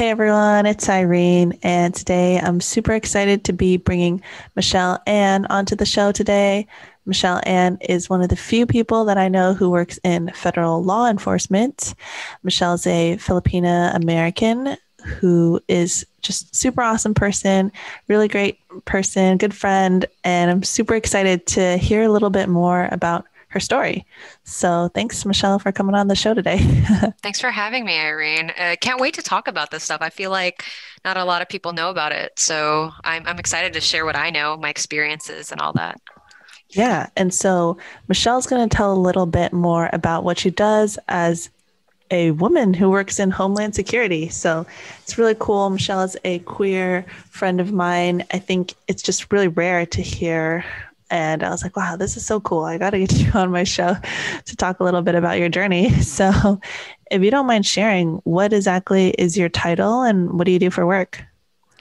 Hey everyone, it's Irene, and today I'm super excited to be bringing Michelle Ann onto the show today. Michelle Ann is one of the few people that I know who works in federal law enforcement. Michelle's a Filipina American who is just super awesome person, really great person, good friend, and I'm super excited to hear a little bit more about her story. So thanks, Michelle, for coming on the show today. Thanks for having me, Irene. Can't wait to talk about this stuff. I feel like not a lot of people know about it, so I'm excited to share what I know, my experiences, and all that. Yeah. And so Michelle's going to tell a little bit more about what she does as a woman who works in homeland security. So it's really cool. Michelle is a queer friend of mine. I think it's just really rare to hear. And I was like, wow, this is so cool. I got to get you on my show to talk a little bit about your journey. So if you don't mind sharing, what exactly is your title and what do you do for work?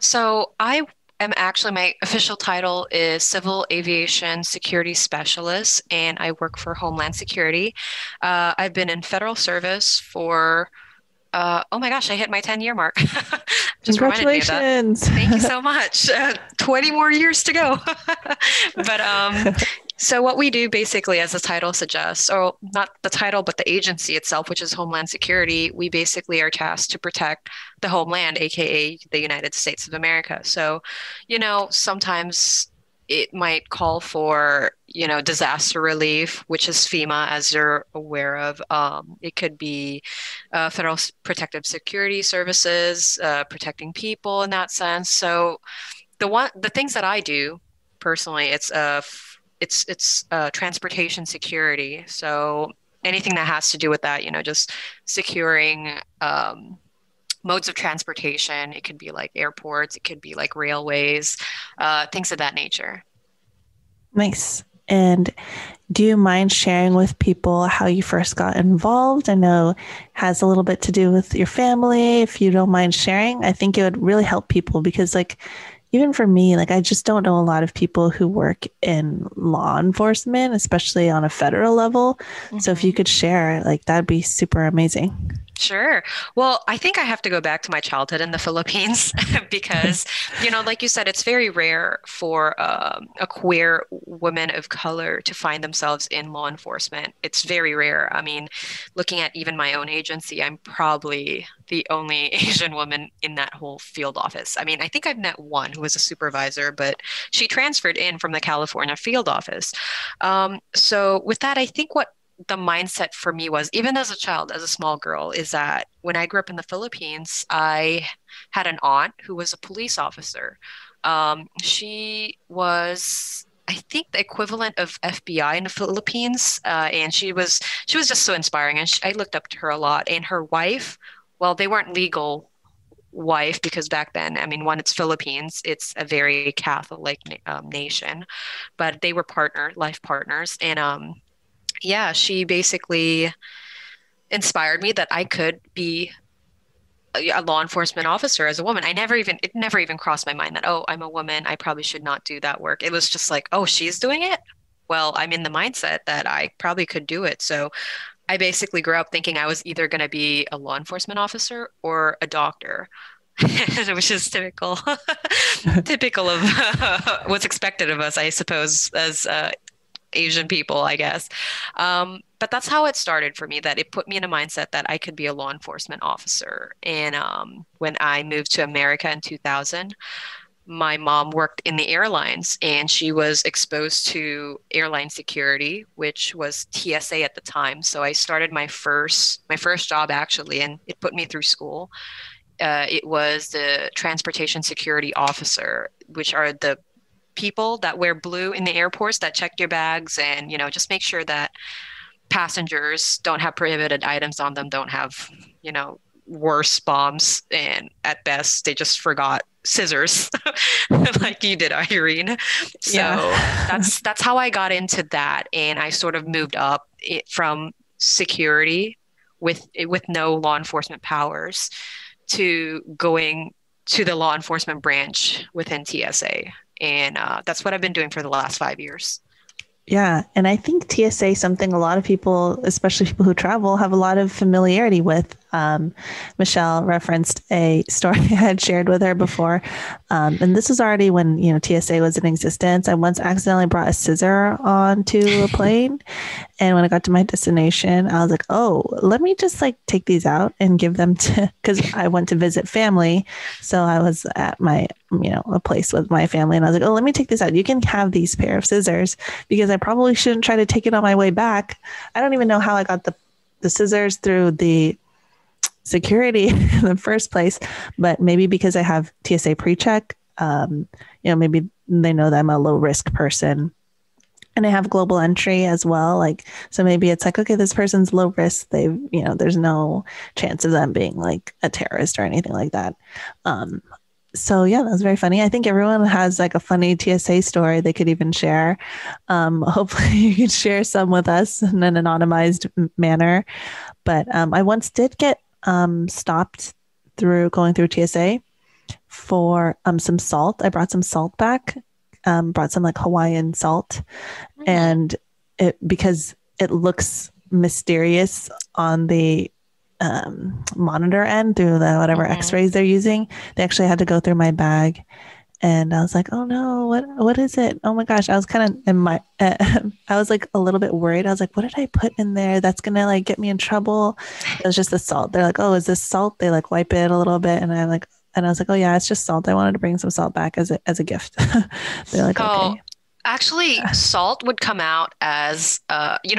So I am actually, my official title is Civil Aviation Security Specialist, and I work for Homeland Security. I've been in federal service for oh my gosh, I hit my 10-year mark. Just reminded me of that. Congratulations. Thank you so much. 20 more years to go. But so what we do basically, as the title suggests, or not the title, but the agency itself, which is Homeland Security, we basically are tasked to protect the homeland, aka the United States of America. So, sometimes it might call for, disaster relief, which is FEMA, as you're aware of. It could be Federal Protective Security Services, protecting people in that sense. So the things that I do personally, it's transportation security. So anything that has to do with that, just securing modes of transportation. It could be like airports, it could be like railways, things of that nature. Nice. And do you mind sharing with people how you first got involved? I know it has a little bit to do with your family. If you don't mind sharing, I think it would really help people because even for me, I just don't know a lot of people who work in law enforcement, especially on a federal level. So if you Mhm. could share, that'd be super amazing. Sure. Well, I think I have to go back to my childhood in the Philippines because, like you said, it's very rare for a queer woman of color to find themselves in law enforcement. It's very rare. I mean, looking at even my own agency, I'm probably the only Asian woman in that whole field office. I mean, I think I've met one who was a supervisor, but she transferred in from the California field office. So with that, I think what the mindset for me was, even as a child, as a small girl, is that when I grew up in the Philippines, I had an aunt who was a police officer. She was, I think, the equivalent of FBI in the Philippines, and she was just so inspiring, and I looked up to her a lot. And her wife, well, they weren't legal wife because back then, I mean, one, it's Philippines, it's a very Catholic nation, but they were life partners, and yeah, she basically inspired me that I could be a law enforcement officer as a woman. It never even crossed my mind that, oh, I'm a woman. I probably should not do that work. It was just like, oh, she's doing it. Well, I'm in the mindset that I probably could do it. So I basically grew up thinking I was either going to be a law enforcement officer or a doctor, which is typical of what's expected of us, I suppose, as Asian people, I guess. But that's how it started for me, that it put me in a mindset that I could be a law enforcement officer. And when I moved to America in 2000, my mom worked in the airlines and she was exposed to airline security, which was TSA at the time. So I started my first job actually, and it put me through school. It was the transportation security officer, which are the people that wear blue in the airports that check your bags and, just make sure that passengers don't have prohibited items on them, don't have, worse bombs, and at best they just forgot scissors like you did, Irene. Yeah. So that's how I got into that, and I sort of moved up from security with no law enforcement powers to going to the law enforcement branch within TSA. And that's what I've been doing for the last 5 years. Yeah. And I think TSA is something a lot of people, especially people who travel, have a lot of familiarity with. Michelle referenced a story I had shared with her before. And this was already when, TSA was in existence. I once accidentally brought a scissor onto a plane. And when I got to my destination, I was like, oh, let me just like take these out and give them to, because I went to visit family. So I was at my, a place with my family. And I was like, oh, let me take this out. You can have these pair of scissors because I probably shouldn't try to take it on my way back. I don't even know how I got the scissors through the security in the first place, but maybe because I have TSA pre-check, maybe they know that I'm a low risk person and I have global entry as well. Like, so maybe it's like, okay, this person's low risk. There's no chance of them being like a terrorist or anything like that. So yeah, that was very funny. I think everyone has like a funny TSA story they could even share. Hopefully you can share some with us in an anonymized manner. But I once did get stopped through going through TSA for some salt. I brought some salt back, brought some like Hawaiian salt, and because it looks mysterious on the monitor end through the whatever X-rays they're using, they actually had to go through my bag. And I was like, oh no, what is it? Oh my gosh. I was kind of I was like a little bit worried. I was like, what did I put in there that's going to like get me in trouble? It was just the salt. They're like, oh, is this salt? They like wipe it a little bit. And I was like, oh yeah, it's just salt. I wanted to bring some salt back as a gift. They're like, So okay. actually, salt would come out as,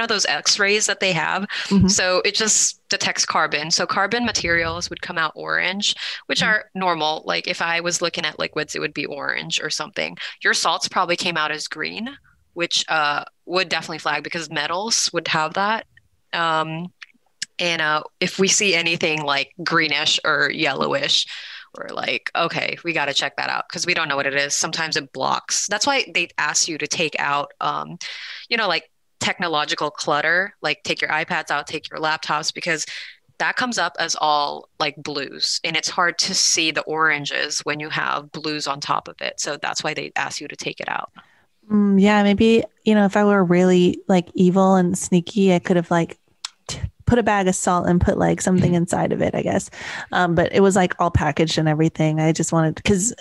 those X-rays that they have. Mm-hmm. So it just detects carbon. So carbon materials would come out orange, which Mm-hmm. are normal. Like if I was looking at liquids, it would be orange or something. Your salts probably came out as green, which would definitely flag because metals would have that. And if we see anything like greenish or yellowish, we're like, okay, we got to check that out because we don't know what it is. Sometimes it blocks. That's why they ask you to take out, like technological clutter, like take your iPads out, take your laptops, because that comes up as all like blues. And it's hard to see the oranges when you have blues on top of it. So that's why they ask you to take it out. Yeah, maybe, if I were really like evil and sneaky, I could have like put a bag of salt and put like something inside of it, I guess. But it was like all packaged and everything. I just wanted, because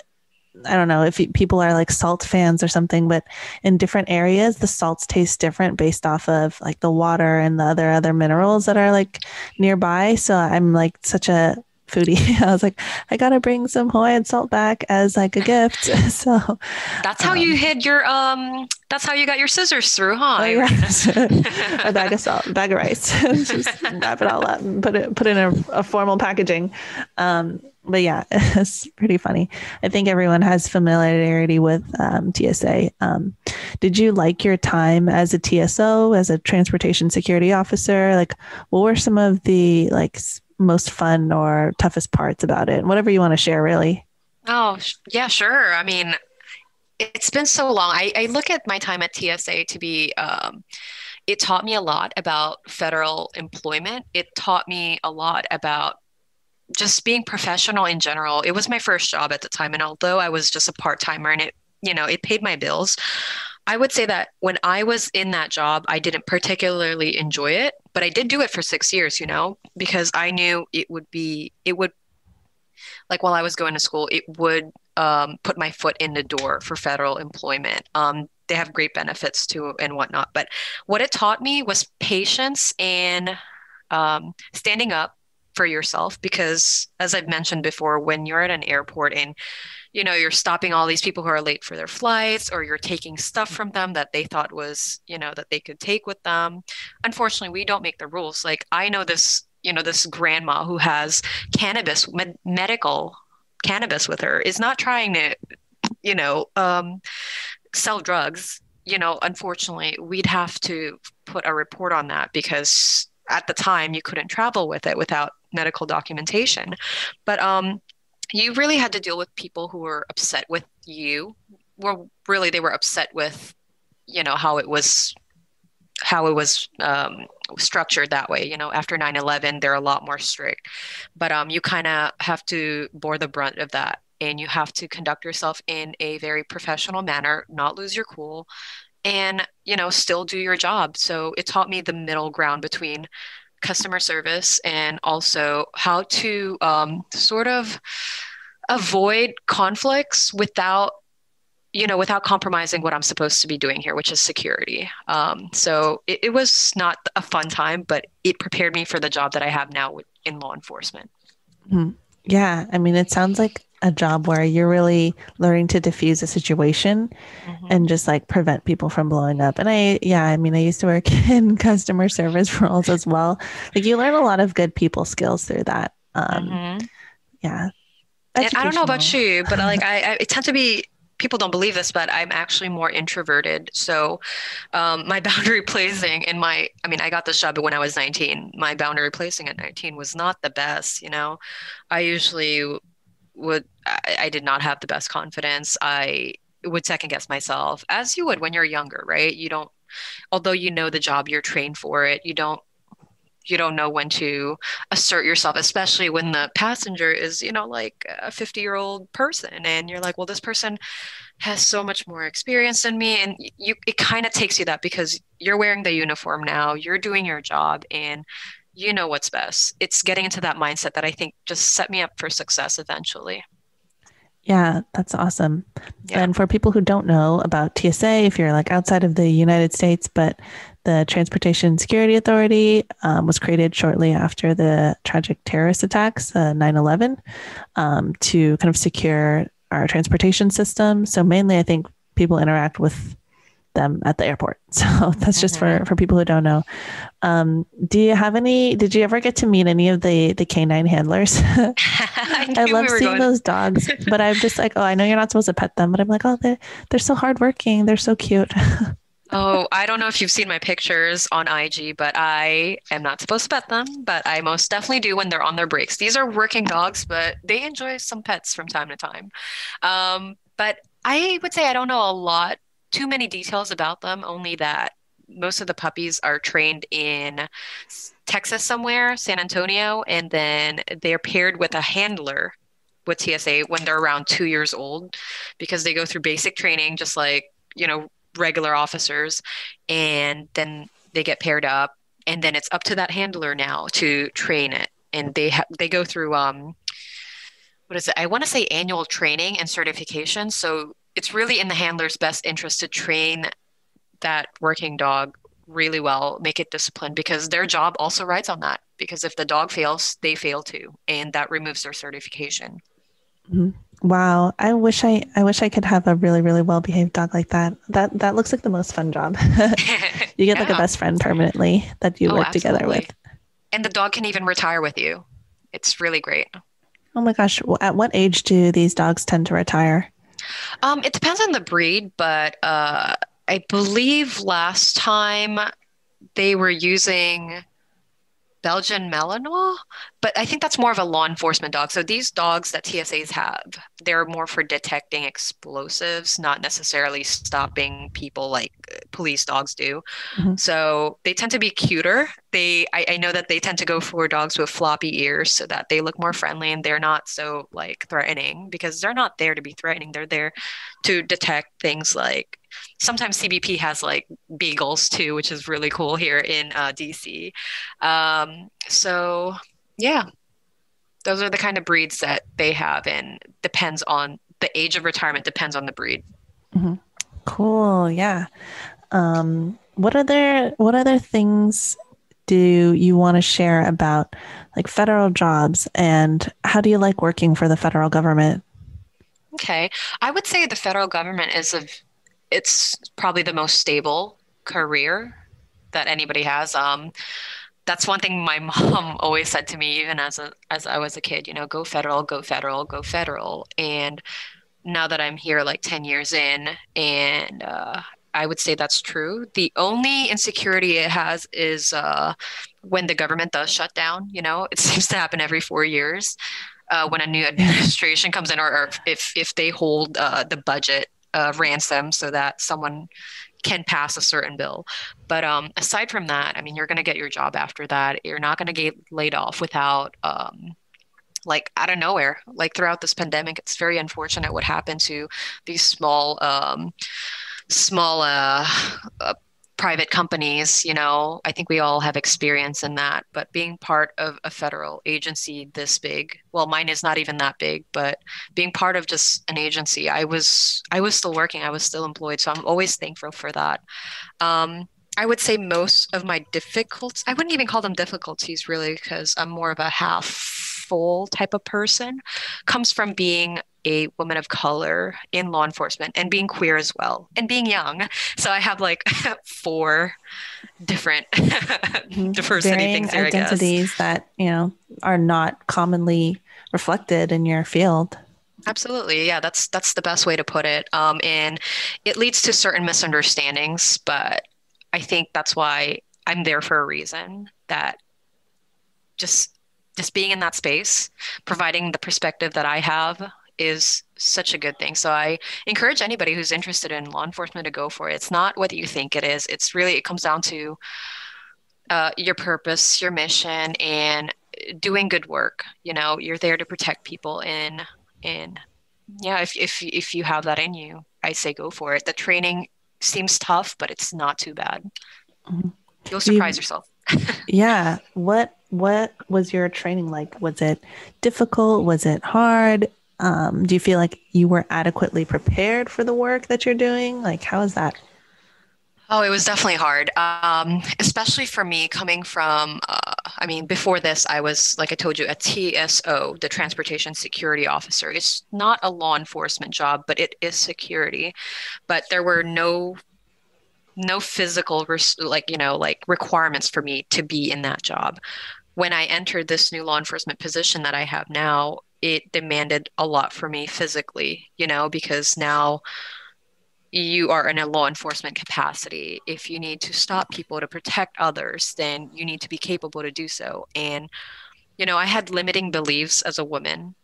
I don't know if people are like salt fans or something, but in different areas, the salts taste different based off of like the water and the other minerals that are like nearby. So I'm like such a foodie. I was like, I gotta bring some Hawaiian salt back as like a gift. So, That's how you um, hid your that's how you got your scissors through, huh, oh yeah, Irene? a bag of salt, a bag of rice, just wrap it all up and put in a formal packaging. But yeah, it's pretty funny. I think everyone has familiarity with TSA. Did you like your time as a TSO, as a transportation security officer? Like, what were some of the like most fun or toughest parts about it? Whatever you want to share, really. Oh, yeah, sure. I mean, it's been so long. I look at my time at TSA to be, it taught me a lot about federal employment. It taught me a lot about just being professional in general. It was my first job at the time. And although I was just a part-timer and it paid my bills, I would say that when I was in that job, I didn't particularly enjoy it, but I did do it for 6 years, because I knew it would like while I was going to school, it would put my foot in the door for federal employment. They have great benefits too and whatnot. But what it taught me was patience and standing up for yourself. Because as I've mentioned before, when you're at an airport and you're stopping all these people who are late for their flights, or you're taking stuff from them that they thought was, that they could take with them. Unfortunately, we don't make the rules. Like I know this grandma who has medical cannabis with her is not trying to, you know, um, sell drugs. Unfortunately, we'd have to put a report on that because at the time you couldn't travel with it without medical documentation. But you really had to deal with people who were upset with you. Well, really, they were upset with, how it was structured that way. After 9/11, they're a lot more strict. But you kind of have to bore the brunt of that. And you have to conduct yourself in a very professional manner, not lose your cool, and, still do your job. So it taught me the middle ground between customer service and also how to sort of avoid conflicts without compromising what I'm supposed to be doing here, which is security. So it was not a fun time, but it prepared me for the job that I have now in law enforcement. Mhm. Yeah, I mean, it sounds like a job where you're really learning to diffuse a situation Hmm. and just like prevent people from blowing up. And yeah, I mean, I used to work in customer service roles as well. Like you learn a lot of good people skills through that. Hmm. Yeah, And I don't know about educational. you, but like I tend to be, people don't believe this, but I'm actually more introverted. So my boundary placing in I mean, I got this job when I was 19. My boundary placing at 19 was not the best, you know. I usually I did not have the best confidence. I would second guess myself, as you would when you're younger, right? You don't, although you know the job, you're trained for it, you don't know when to assert yourself, especially when the passenger is, like a 50-year-old person. And you're like, well, this person has so much more experience than me. And it kind of takes you that because you're wearing the uniform now, you're doing your job, and you know what's best. It's getting into that mindset that I think just set me up for success eventually. Yeah, that's awesome. Yeah. And for people who don't know about TSA, if you're like outside of the United States, but the Transportation Security Authority was created shortly after the tragic terrorist attacks, 9/11, to kind of secure our transportation system. So mainly, I think people interact with them at the airport. So that's just Hmm. for people who don't know. Did you ever get to meet any of the canine handlers? I I knew we love were seeing going. those dogs, but I'm just like, oh, I know you're not supposed to pet them, but I'm like, oh, they're so hardworking. They're so cute. Oh, I don't know if you've seen my pictures on IG, but I am not supposed to pet them, but I most definitely do when they're on their breaks. These are working dogs, but they enjoy some pets from time to time. But I would say I don't know a lot, too many details about them, only that most of the puppies are trained in Texas somewhere, San Antonio, and then they're paired with a handler with TSA when they're around 2 years old because they go through basic training, just like, regular officers, and then they get paired up, and then it's up to that handler now to train it. And they go through what is it? I want to say annual training and certification. So it's really in the handler's best interest to train that working dog really well, make it disciplined because their job also rides on that. Because if the dog fails, they fail too, and that removes their certification. Mhm. Wow, I wish I could have a really really well behaved dog like that. That looks like the most fun job. You get like a Yeah. best friend permanently that you Oh, work together with. absolutely. And the dog can even retire with you. It's really great. Oh my gosh, at what age do these dogs tend to retire? It depends on the breed, but I believe last time they were using Belgian Malinois, but I think that's more of a law enforcement dog. So these dogs that TSAs have, they're more for detecting explosives, not necessarily stopping people like police dogs do. Mhm. So they tend to be cuter. I know that they tend to go for dogs with floppy ears so that they look more friendly and they're not so like threatening because they're not there to be threatening. They're there to detect things like sometimes CBP has like beagles too, which is really cool here in DC. So yeah, those are the kind of breeds that they have, and depends on the age of retirement, depends on the breed. Mhm. Cool, yeah. What other things do you want to share about like federal jobs and how do you like working for the federal government? Okay. I would say the federal government it's probably the most stable career that anybody has. That's one thing my mom always said to me, even as I was a kid, go federal, go federal, go federal. And now that I'm here like 10 years in, and I would say that's true. The only insecurity it has is when the government does shut down, it seems to happen every 4 years when a new Yeah. administration comes in, or if they hold the budget ransom so that someone can pass a certain bill. But aside from that, I mean, you're going to get your job after that. You're not going to get laid off without like out of nowhere. Like throughout this pandemic, it's very unfortunate what happened to these small uh, private companies, I think we all have experience in that, but being part of a federal agency this big, well, mine is not even that big, but being part of just an agency, I was still working, I was still employed, so I'm always thankful for that. Um, I would say most of my difficulties, I wouldn't even call them difficulties really, because I'm more of a half full type of person, comes from being a woman of color in law enforcement and being queer as well and being young. So I have like four different diversity Varying things here, I guess. identities that, are not commonly reflected in your field. Absolutely. Yeah, that's the best way to put it. And it leads to certain misunderstandings, but I think that's why I'm there for a reason that just just being in that space, providing the perspective that I have is such a good thing. So I encourage anybody who's interested in law enforcement to go for it. It's not what you think it is. It's really, it comes down to your purpose, your mission, and doing good work. You're there to protect people and yeah, if you have that in you, I say go for it. The training seems tough, but it's not too bad. Mhm. You'll Do surprise you, yourself. yeah. What was your training like? Was it difficult? Was it hard? Do you feel like you were adequately prepared for the work that you're doing? Like, how is that? Oh, it was definitely hard, especially for me coming from, I mean, before this, I was, like I told you, a TSO, the Transportation Security Officer. It's not a law enforcement job, but it is security. But there were no physical, like requirements for me to be in that job. When I entered this new law enforcement position that I have now, it demanded a lot for me physically, because now you are in a law enforcement capacity. If you need to stop people to protect others, then you need to be capable to do so. And, I had limiting beliefs as a woman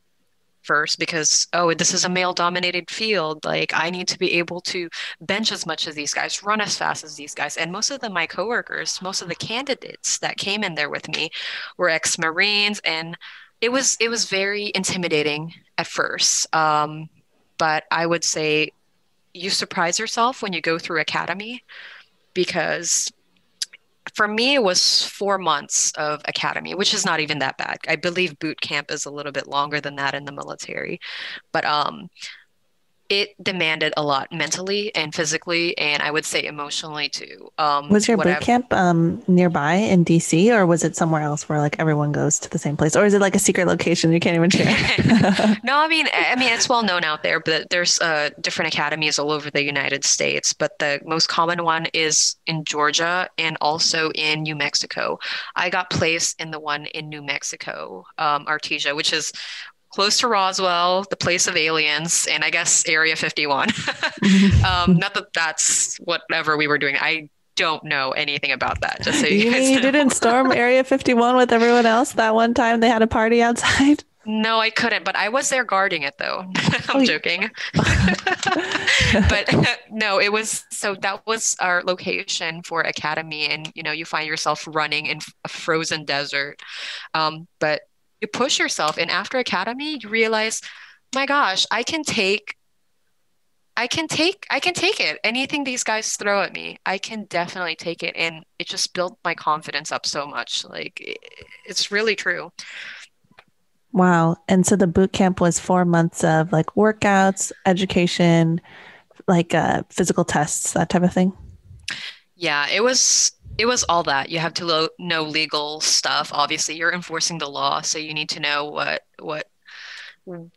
first because, oh, this is a male-dominated field. Like, I need to be able to bench as much as these guys, run as fast as these guys. And most of my coworkers, most of the candidates that came in there with me were ex-Marines, and it was very intimidating at first. But I would say you surprise yourself when you go through academy because for me it was 4 months of academy, which is not even that bad. I believe boot camp is a little bit longer than that in the military, but it demanded a lot mentally and physically, and I would say emotionally too. Was your What boot I've camp nearby in DC, or was it somewhere else where like everyone goes to the same place, or is it like a secret location you can't even share? No, I mean, it's well known out there, but there's different academies all over the United States. But the most common one is in Georgia and also in New Mexico. I got placed in the one in New Mexico, Artesia, which is close to Roswell, the place of aliens, and I guess Area 51. Not that that's whatever we were doing. I don't know anything about that, just so you You mean guys you know. didn't storm Area 51 with everyone else that one time they had a party outside? No, I couldn't, but I was there guarding it though. Oh, I'm joking. But no, it was so that was our location for academy, and you find yourself running in a frozen desert. But you push yourself, and after academy, you realize, my gosh, I can take it. Anything these guys throw at me, I can definitely take it, and it just built my confidence up so much. Like it's really true. wow. And so the boot camp was 4 months of like workouts, education, like physical tests, that type of thing. Yeah, it was all that. You have to know legal stuff. Obviously, you're enforcing the law, so you need to know what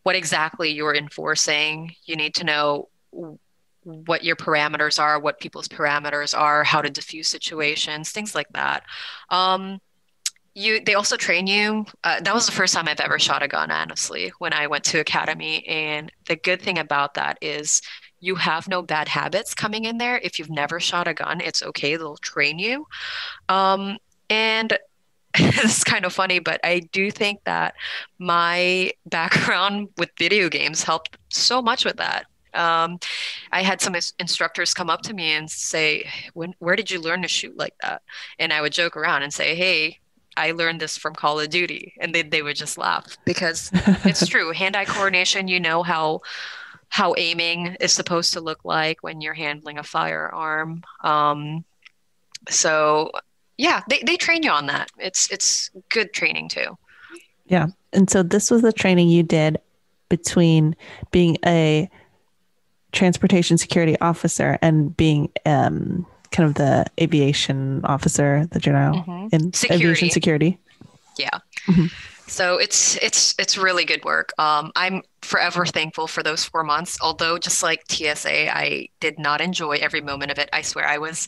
exactly you're enforcing. You need to know what your parameters are, what people's parameters are, how to diffuse situations, things like that. Um, they also train you. That was the first time I've ever shot a gun, honestly, when I went to academy. And the good thing about that is you have no bad habits coming in there. If you've never shot a gun, it's okay. They'll train you. And it's kind of funny, but I do think that my background with video games helped so much with that. I had some instructors come up to me and say, where did you learn to shoot like that?" And I would joke around and say, "Hey, I learned this from Call of Duty." And they would just laugh because it's true. Hand-eye coordination, you know how aiming is supposed to look like when you're handling a firearm. So yeah, they train you on that. It's good training too. Yeah. And so this was the training you did between being a transportation security officer and being kind of the aviation officer that you're now in aviation Security. security. Yeah. Mhm. So it's really good work. I'm forever thankful for those 4 months. Although just like TSA, I did not enjoy every moment of it. I swear I was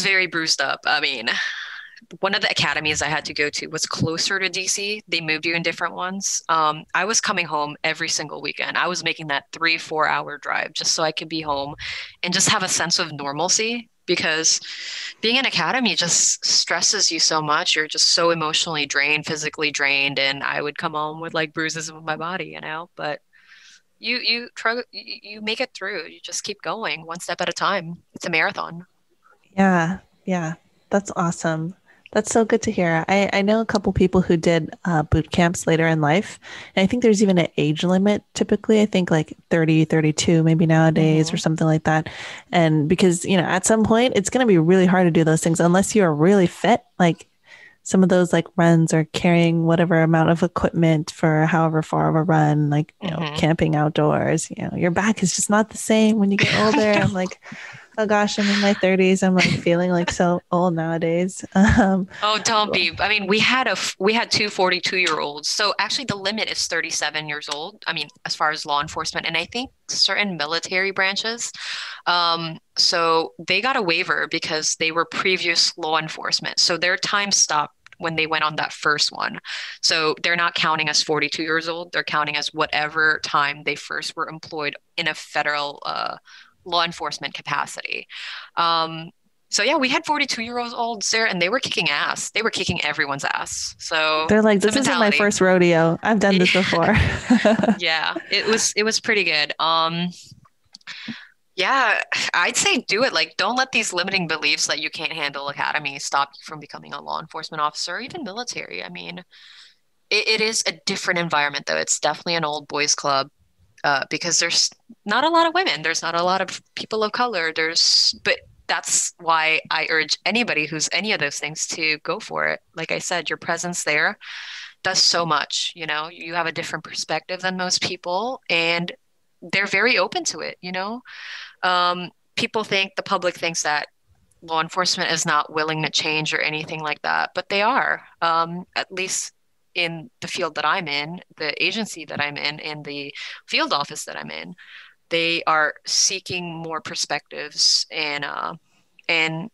very bruised up. I mean, one of the academies I had to go to was closer to DC. They moved you in different ones. I was coming home every single weekend. I was making that 3, 4 hour drive just so I could be home and just have a sense of normalcy because being in academy just stresses you so much. You're just so emotionally drained, physically drained, and I would come home with like bruises of my body, But you try you make it through. You just keep going one step at a time. It's a marathon. Yeah. Yeah. That's awesome. That's so good to hear. I know a couple people who did boot camps later in life. And I think there's even an age limit typically. I think like 30, 32, maybe nowadays or Hmm. something like that. And because, at some point it's going to be really hard to do those things unless you are really fit. Like some of those like runs or carrying whatever amount of equipment for however far of a run, like, Hmm. camping outdoors, your back is just not the same when you get older. No. I'm like, oh gosh, I'm in my 30s. I'm like feeling like so old nowadays. Oh, don't be. I mean, we had two 42-year-olds. So actually the limit is 37 years old. I mean, as far as law enforcement, and I think certain military branches. So they got a waiver because they were previous law enforcement. So their time stopped when they went on that first one. So they're not counting as 42 years old. They're counting as whatever time they first were employed in a federal law enforcement capacity. Um, so yeah, we had 42-year-olds there and they were kicking ass. They were kicking everyone's ass. So They're like, it's a this isn't my mentality. first rodeo. I've done this before. Yeah, it was pretty good. Yeah, I'd say do it. Like, don't let these limiting beliefs that you can't handle academy stop you from becoming a law enforcement officer or even military. I mean, it is a different environment though. It's definitely an old boys club. Because there's not a lot of women, there's not a lot of people of color. But that's why I urge anybody who's any of those things to go for it. Like I said, your presence there does so much. You have a different perspective than most people, and they're very open to it. The public thinks that law enforcement is not willing to change or anything like that, but they are. At least in the field that I'm in, the agency that I'm in the field office that I'm in, they are seeking more perspectives and yeah,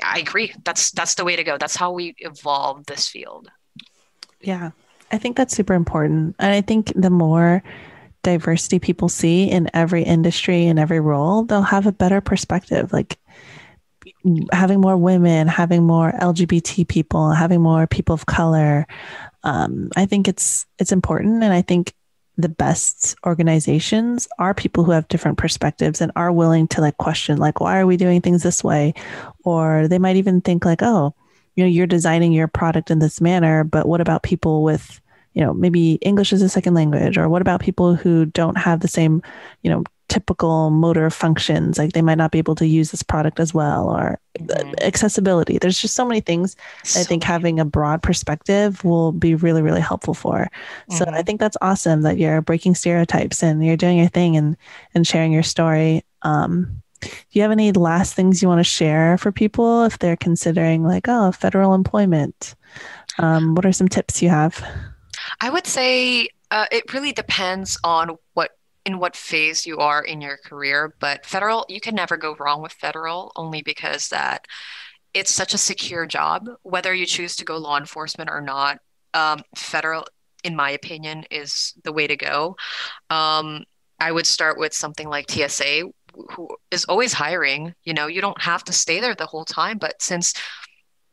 I agree. That's the way to go. That's how we evolve this field. Yeah, I think that's super important. And I think the more diversity people see in every industry and every role, they'll have a better perspective. Like having more women, having more LGBT people, having more people of color. I think it's important, and I think the best organizations are people who have different perspectives and are willing to like question, like, why are we doing things this way? Or they might even think like, oh, you're designing your product in this manner, but what about people with maybe English as a second language, or what about people who don't have the same, typical motor functions, like they might not be able to use this product as well, or Hmm. accessibility. There's just so many things I So think many. having a broad perspective will be really, really helpful for. So I Hmm. think that's awesome that you're breaking stereotypes and you're doing your thing and sharing your story. Do you have any last things you want to share for people if they're considering like, oh, federal employment? What are some tips you have? I would say it really depends on what phase you are in your career, but federal, you can never go wrong with federal only because that it's such a secure job, whether you choose to go law enforcement or not. Federal, in my opinion, is the way to go. Um, I would start with something like TSA, who is always hiring. You don't have to stay there the whole time, but since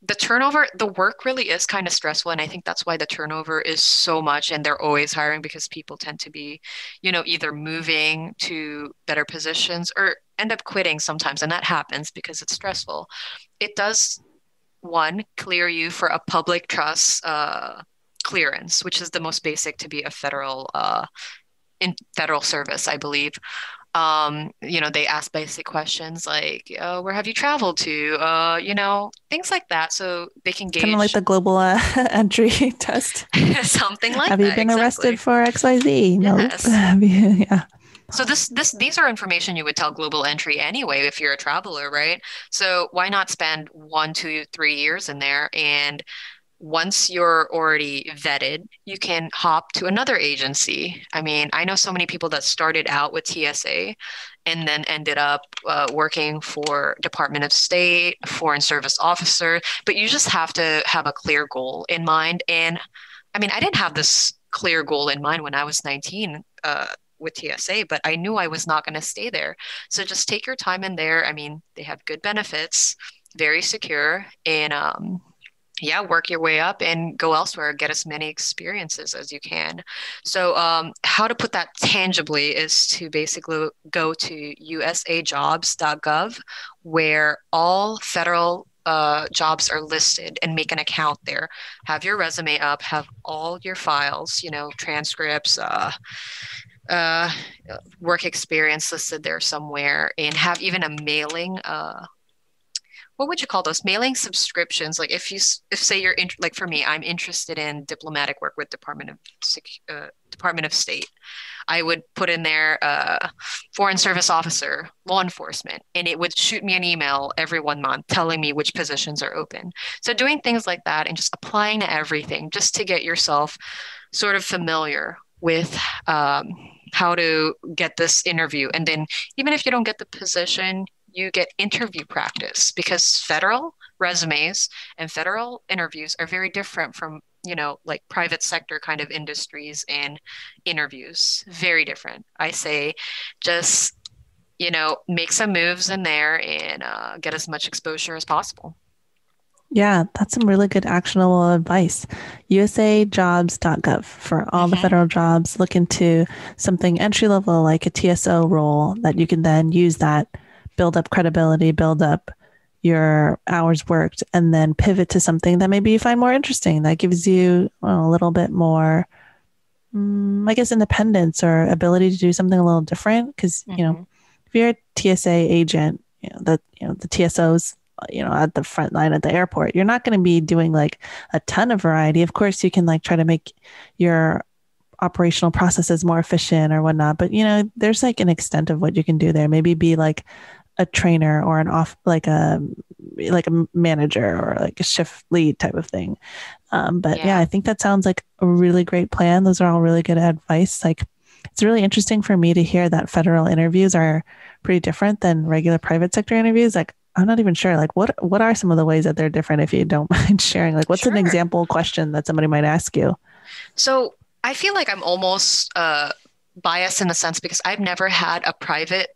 the work really is kind of stressful, and I think that's why the turnover is so much, and they're always hiring because people tend to be, either moving to better positions or end up quitting sometimes, and that happens because it's stressful. It does one clear you for a public trust clearance, which is the most basic to be a federal in federal service, I believe. They ask basic questions like, where have you traveled to? Things like that. So they can Kind of like gauge the global entry test. something like Have you that. been arrested Exactly. for XYZ? Nope. Yes. Yeah. So these are information you would tell global entry anyway if you're a traveler, right? So why not spend 1, 2, 3 years in there, and once you're already vetted, you can hop to another agency. I mean, I know so many people that started out with TSA and then ended up working for Department of State, Foreign Service officer, but you just have to have a clear goal in mind. And I mean, I didn't have this clear goal in mind when I was 19 with TSA, but I knew I was not going to stay there. So just take your time in there. I mean, they have good benefits, very secure, and yeah, work your way up and go elsewhere, get as many experiences as you can. So, how to put that tangibly is to basically go to usajobs.gov, where all federal jobs are listed, and make an account there. Have your resume up, have all your files, transcripts, uh, work experience listed there somewhere, and have even a mailing what would you call those mailing subscriptions? Like if say you're like for me, I'm interested in diplomatic work with Department of State. I would put in there Foreign Service officer, law enforcement, and it would shoot me an email every 1 month telling me which positions are open. So doing things like that and just applying to everything just to get yourself sort of familiar with how to get this interview. And then even if you don't get the position, you get interview practice because federal resumes and federal interviews are very different from, like private sector kind of industries and interviews. Very different. I say just, make some moves in there and get as much exposure as possible. Yeah, that's some really good actionable advice. usajobs.gov for all the Hmm. federal jobs. Look into something entry level like a TSO role that you can then use that, build up credibility, build up your hours worked, and then pivot to something that maybe you find more interesting that gives you a little bit more, I guess, independence or ability to do something a little different. Because, Hmm. if you're a TSA agent, the TSOs, at the front line at the airport, you're not going to be doing like a ton of variety. Of course, you can like try to make your operational processes more efficient or whatnot, but there's like an extent of what you can do there. Maybe be like a trainer or an off like a manager or like a shift lead type of thing. But yeah, Yeah. I think that sounds like a really great plan. Those are all really good advice. Like, it's really interesting for me to hear that federal interviews are pretty different than regular private sector interviews. Like, I'm not even sure. Like, what are some of the ways that they're different? If you don't mind sharing, like, what's an Sure. example question that somebody might ask you? So I feel like I'm almost biased in a sense because I've never had a private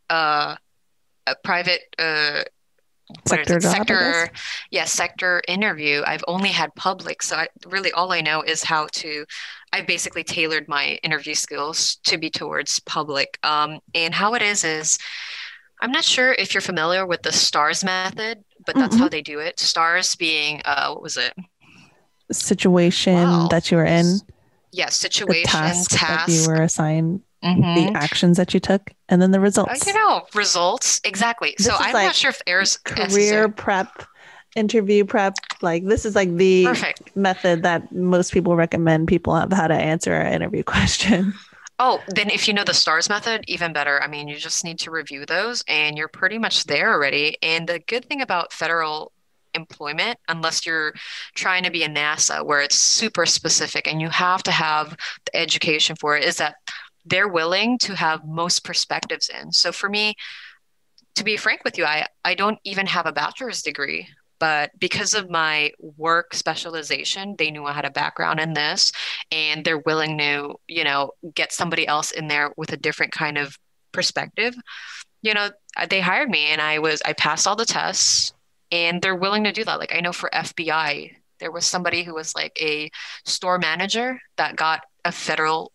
what is Sector it? job, I guess. Sector interview. I've only had public. So really all I know is I basically tailored my interview skills to be towards public. And how it is I'm not sure if you're familiar with the STARS method, but that's how Mm-hmm. they do it. STARS being, what was it? Situation Wow. that you were in, Yeah, the situation, task that you task. were assigned, the Hmm. actions that you took, and then the results. Results. Exactly. So This is I'm not like sure if there's S is career there. prep, interview prep. Like, this is like the Perfect. method that most people recommend people have how to answer an interview question. Oh, then if you know the STARS method, even better. I mean, you just need to review those and you're pretty much there already. And the good thing about federal employment, unless you're trying to be a NASA where it's super specific and you have to have the education for it, is that they're willing to have most perspectives in. So for me, to be frank with you, I don't even have a bachelor's degree. But because of my work specialization, they knew I had a background in this, and they're willing to, get somebody else in there with a different kind of perspective. You know, they hired me and I passed all the tests and they're willing to do that. Like I know for FBI, there was somebody who was like a store manager that got a federal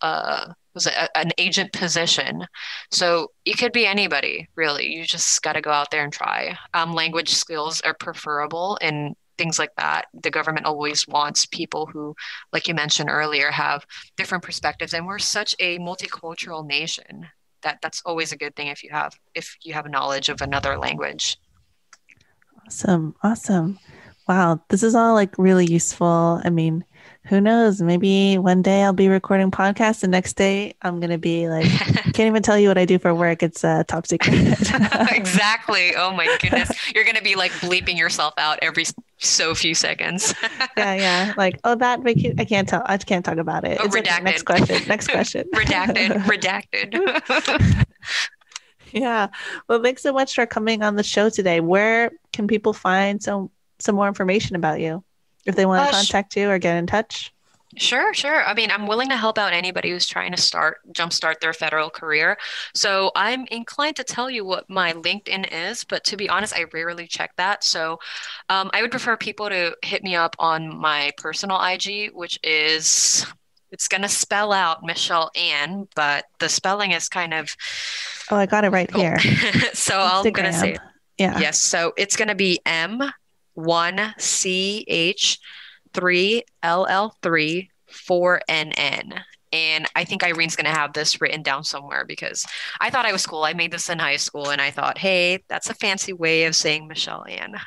was an agent position. So it could be anybody, really. You just got to go out there and try. Language skills are preferable in things like that. The government always wants people who, like you mentioned earlier, have different perspectives. And we're such a multicultural nation that that's always a good thing if you have knowledge of another language. Awesome. Awesome. Wow. This is all like really useful. I mean, who knows? Maybe one day I'll be recording podcasts. The next day I'm going to be like, can't even tell you what I do for work. It's top secret. Exactly. Oh my goodness. You're going to be like bleeping yourself out every so few seconds. Yeah. Yeah. Like, oh, that vacation. I can't tell. I can't talk about it. Oh, It's okay. Next redacted. question. Next question. Redacted. Redacted. Yeah. Well, thanks so much for coming on the show today. Where can people find some more information about you if they want to Sh contact you or get in touch? Sure, sure. I mean, I'm willing to help out anybody who's trying to jumpstart their federal career. So I'm inclined to tell you what my LinkedIn is, but to be honest, I rarely check that. So I would prefer people to hit me up on my personal IG, which is, it's going to spell out Michelle Ann, but the spelling is kind of, Oh, I got it right oh, here. so I'm going to say, Instagram. Yeah. yes. So it's going to be M1CH3LL3 4NN. And I think Irene's going to have this written down somewhere because I thought I was cool. I made this in high school and I thought, hey, that's a fancy way of saying Michelle Ann.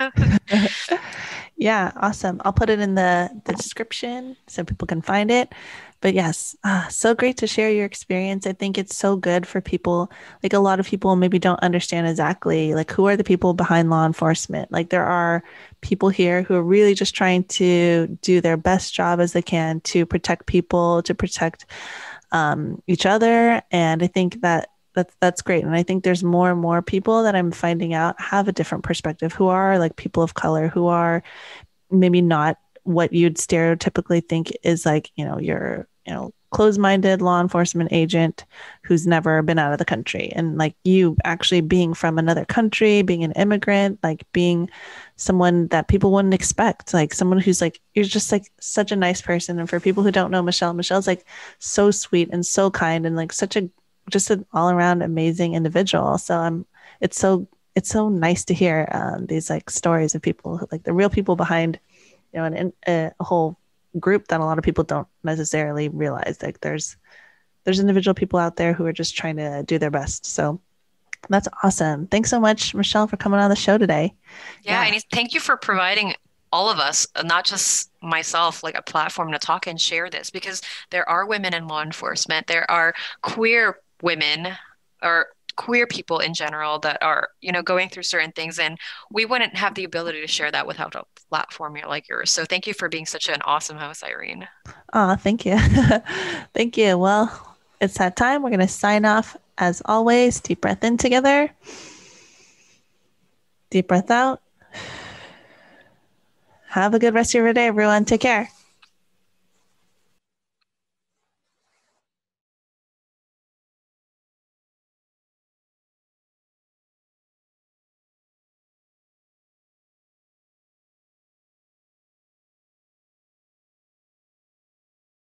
Yeah, awesome. I'll put it in the description so people can find it. But yes, so great to share your experience. I think it's so good for people. Like a lot of people maybe don't understand exactly like who are the people behind law enforcement. Like there are people here who are really just trying to do their best job as they can to protect people, to protect each other. And I think that's great. And I think there's more and more people that I'm finding out have a different perspective who are like people of color, who are maybe not what you'd stereotypically think is like, your, closed-minded law enforcement agent who's never been out of the country. And like you actually being from another country, being an immigrant, like being someone that people wouldn't expect, like someone who's like, you're just like such a nice person. And for people who don't know Michelle's like so sweet and so kind and like just an all around amazing individual. So it's so nice to hear these like stories of people like the real people behind, a whole group that a lot of people don't necessarily realize. Like there's individual people out there who are just trying to do their best. So that's awesome. Thanks so much, Michelle, for coming on the show today. Yeah, and thank you for providing all of us, not just myself, like a platform to talk and share this because there are women in law enforcement. There are queer women or queer people in general that are, going through certain things. And we wouldn't have the ability to share that without a platform like yours. So thank you for being such an awesome host, Irene. Oh, thank you. Thank you. Well, it's that time. We're going to sign off as always. Deep breath in together. Deep breath out. Have a good rest of your day, everyone. Take care.